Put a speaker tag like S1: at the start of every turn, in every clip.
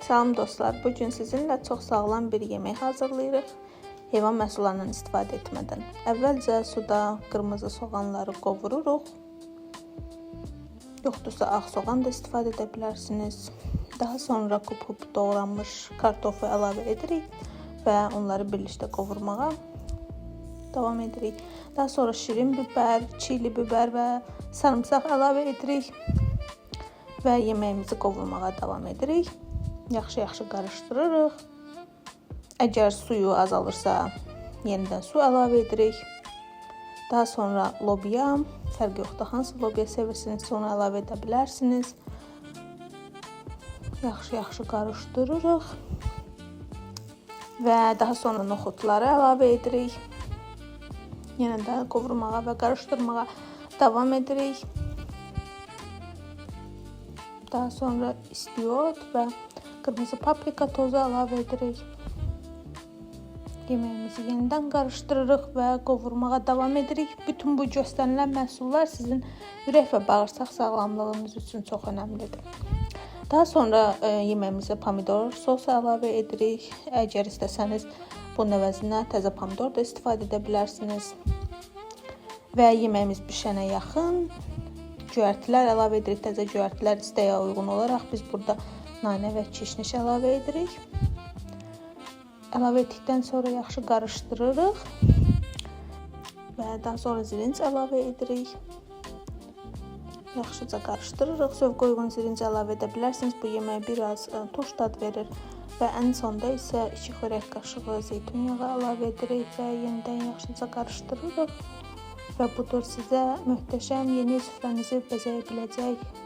S1: Salam dostlar, bugün sizinlə çox sağlam bir yemək hazırlayırıq. Heyvan məhsullarından istifadə etmədən. Əvvəlcə suda qırmızı soğanları qovururuq. Yoxdursa ağ soğan da istifadə edə bilərsiniz. Daha sonra kub-kub doğranmış kartofu əlavə edirik və onları birlikdə qovurmağa davam edirik. Daha sonra şirin biber, çili biber və sarımsaq əlavə edirik və yeməyimizi qovurmağa davam edirik. Yaxşı qarışdırırıq. Əgər suyu azalırsa, yenidən su əlavə edirik. Daha sonra lobya, fərqi yoxdur, hansı lobya sevirsiniz, onu əlavə edə bilərsiniz. Yaxşı qarışdırırıq. Və daha sonra noxudları əlavə edirik. Yenə də qovurmağa və qarışdırmağa davam edirik. Daha sonra istiot və qırmızı paprika tozu əlavə edirik. Yeməyimizi yenidən qarışdırırıq və qovurmağa davam edirik. Bütün bu göstərilən məhsullar sizin ürək və bağırsaq sağlamlığınız üçün çox önəmlidir. Daha sonra yeməyimizə pomidor sosu əlavə edirik. Əgər istəsəniz bunun əvəzinə təzə pomidor da istifadə edə bilərsiniz. Və yeməyimiz bişənə yaxın cöyərtilər əlavə edirik. Təzə cöyərtilər istəyə uyğun olaraq biz burada nanə və kişniş əlavə edirik. Əlavə etdikdən sonra yaxşı qarışdırırıq və daha sonra zirinc əlavə edirik. Yaxşıca qarışdırırıq. Zövqə uyğun zirinc əlavə edə bilərsiniz. Bu yeməyə biraz turş dad verir və ən sonda isə 2 xörək qaşığı zeytun yağı əlavə edirik və yenidən yaxşıca qarışdırırıq. Və budur sizə möhtəşəm yeni süfrənizi bəzəyə biləcək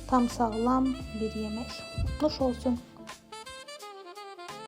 S1: tam sağlam bir yemək. Nuş olsun.